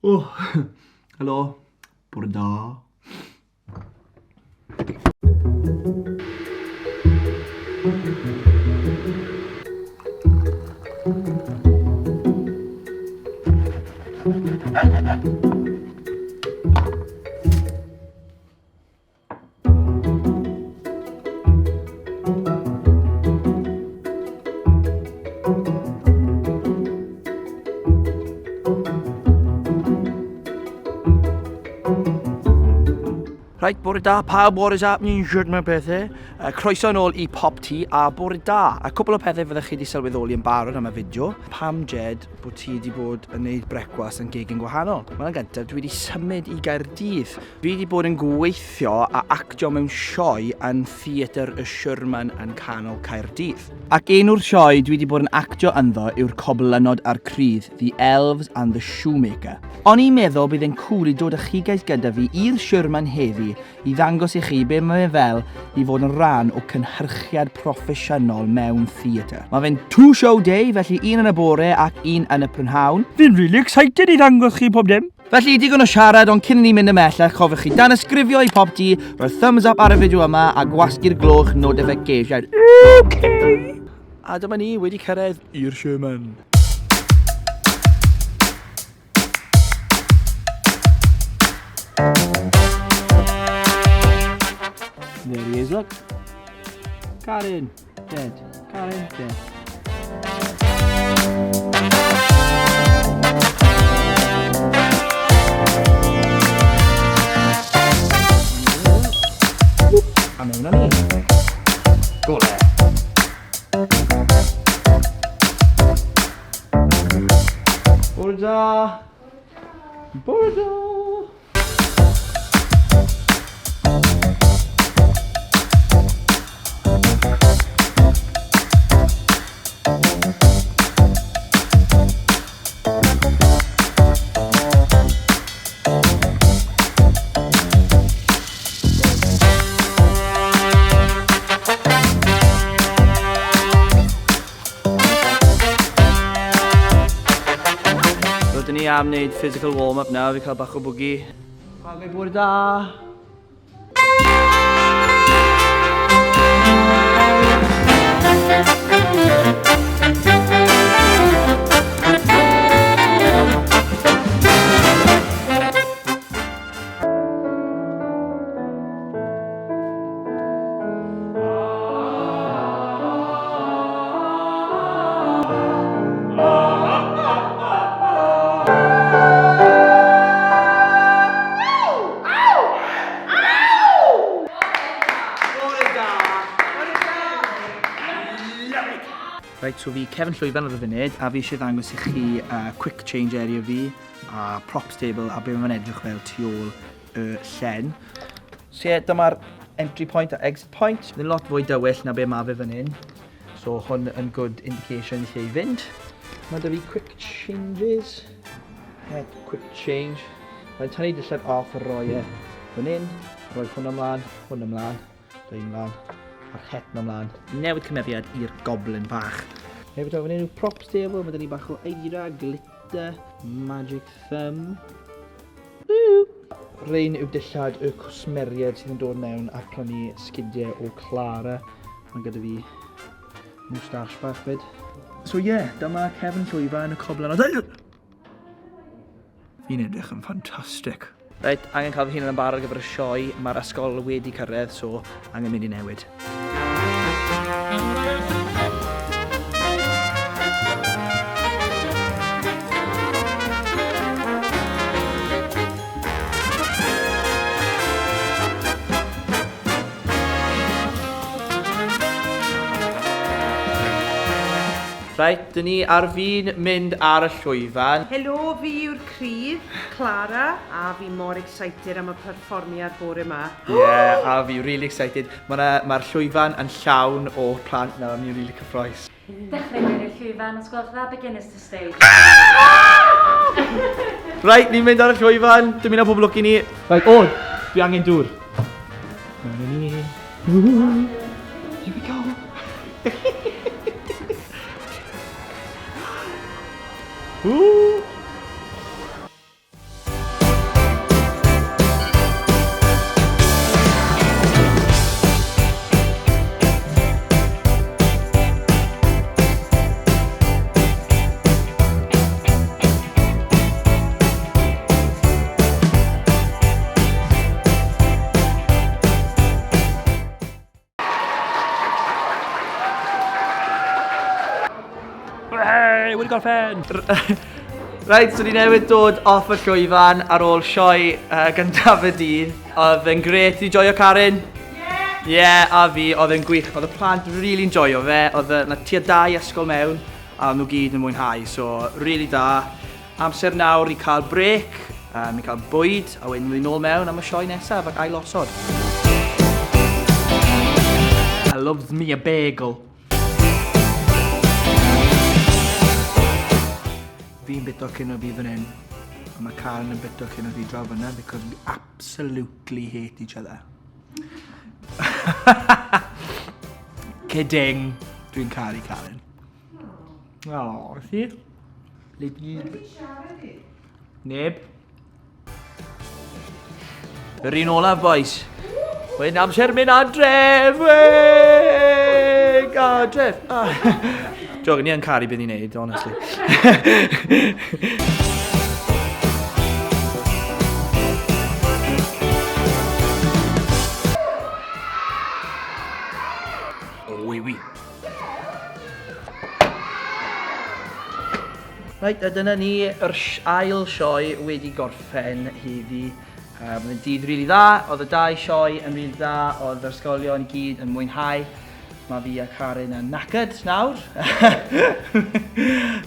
Oh, helo, bore da. Right, bore da, pawb, what is happening? Siwrt mewn pethau. Croeso nôl I PopT a bore da. A cwbl o pethau fyddwch chi wedi sylweddoli yn barod am y fideo. Pam Jed bod ti wedi bod yn gwneud brecwas yn gegin gwahanol? Mae'n gyntaf, dwi wedi symud I Gaerdydd. Dwi wedi bod yn gweithio a actio mewn sioe yn theatr y Siwrman yn canol Caerdydd. Ac enw'r sioe dwi wedi bod yn actio ynddo yw'r coblynod a'r crydd, The Elves and the Shoemaker. O'n i'n meddwl bydd e'n cool I dod â chi guys gyda fi i'r Siwrman heddi I ddangos I chi be mae fel I fod yn rhan o cynhyrchiad proffesiynol mewn theatr. Mae fe'n 2-show day, felly un yn y bore ac un yn y prynhawn. Fi'n really excited I ddangos chi pob dim. Felly digon o siarad, ond cyn I ni mynd ymellach, cofiwch chi Tanysgrifio I PopT, rhoi thumbs up ar y fideo yma a gwasgu'r gloch notification. Okay. A dyma ni wedi cyrraedd i'r Siwrman. There he is, look. Karen, dead. Karen, dead. A mewn â ni. Gole. Bore da. Bore da. Rydyn ni am wneud physical warm-up nawr, fi cael bach o bwgi. Pawb bore da. Right, so fi Kevin Lwyfan ar y funud a fi eisiau ddangos I chi quick change area fi a props table a be mae'n edrych fel tu ôl y llen. So ie, dyma'r entry point a exit point. Mae'n lot fwy dywyll na be mae fe fan hyn. So hwn yn good indication I lle I fynd. Mae da fi quick changes. Quick change. Mae'n tynnu dillad off a roi e fan hyn. Roi hwn ymlaen, roi ymlaen. A'r het yn ymlaen. Newid cymeriad i'r goblin bach. Hefyd o'n enw props table, mae da ni bach o eira, glitter, magic thumb. Rhain yw dillad y cwsmeriad sydd yn dod mewn a prynu sgidiau o Clara. Mae gyda fi moustache bach fyd. So ie, dyma Kevin Lwyfan y coblynod. Fi'n edrych yn ffantastig. Reit, angen cael fy hun yn barod ar gyfer y sioe. Mae'r ysgol wedi cyrraedd, so angen mynd I newid. Right, dyn ni ar fi'n mynd ar y llwyfan. Helo, fi yw'r Criw, Clara, a fi mor excited am y perfformiad bore yma. Yeah, a fi really excited. Mae'r llwyfan yn llawn o plant nawr, ni'n really cyffroes. Dechrau mewn i'r llwyfan, os gwelwch dda, beginners to stage. Right, ni'n mynd ar y llwyfan, dwi'n mynd â pob lwc I ni. Right, o, dwi angen dŵr. Mewn I ni. Here we go. wedi gorffen! Right, so ni newydd dod off y llwyfan ar ôl sioe gyntaf y dydd. Oedd yn gret, ti joio Karen? Ie, a fi, oedd yn gwych. Oedd y plant really enjoyo fe. Oedd yna tua 2 ysgol mewn, a nhw gyd yn mwynhau. So, really da. Amser nawr i cael brec, i cael bwyd, a wedyn mynd nôl mewn am y sioe nesaf ac ail osod. I loves me a bagel. Fi'n bito cyn o fi fan hyn, a mae Karen yn bito cyn o fi draw fyna, because we absolutely hate each other. Kidding. Dwi'n caru Karen. O, see? Neb. Yr un olaf, boys. Wedyn amser mynd adref! Adref! Jog, ni yn caru beth i'n neud, honestly. Oui. Right, a dyna ni yr ail sioe wedi gorffen heddi. Oedd yn dydd rili dda, oedd y 2 sioe yn rili dda, oedd yr ysgolion i gyd yn mwynhau. Mae fi a Karen yn knackered nawr.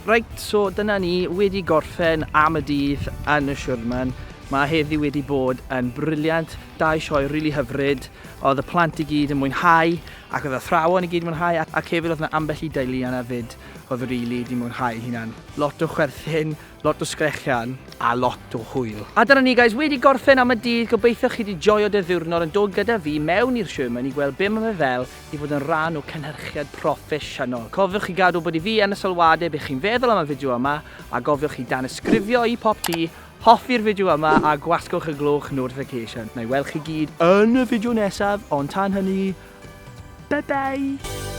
Right, so dyna ni wedi gorffen am y dydd yn y siwrman. Mae heddi wedi bod yn briliant, 2 sioe rili hyfryd. Oedd y plant i gyd yn mwynhau, ac oedd y thrawon i gyd yn mwynhau, ac hefyd oedd yna ambell i deulu yna fyd oedd rili wedi mwynhau hunan. Lot o chwerthin, lot o sgrechian, a lot o hwyl. A dyna ni, guys, wedi gorffen am y dydd. Gobeithio chi wedi joio dy ddiwrnod yn dod gyda fi mewn i'r sioe i gweld be mae fe fel i fod yn rhan o cynhyrchiad proffesiynol. Cofiwch chi gadw bod i fi yn y sylwadau beth chi'n feddwl am y fideo yma, a gofiwch chi Tanysgrifio i PopT, hoffi'r fideo yma a gwasgwch y glwch notification. Na i weld chi gyd yn y fideo nesaf, ond tan hynny, bye bye!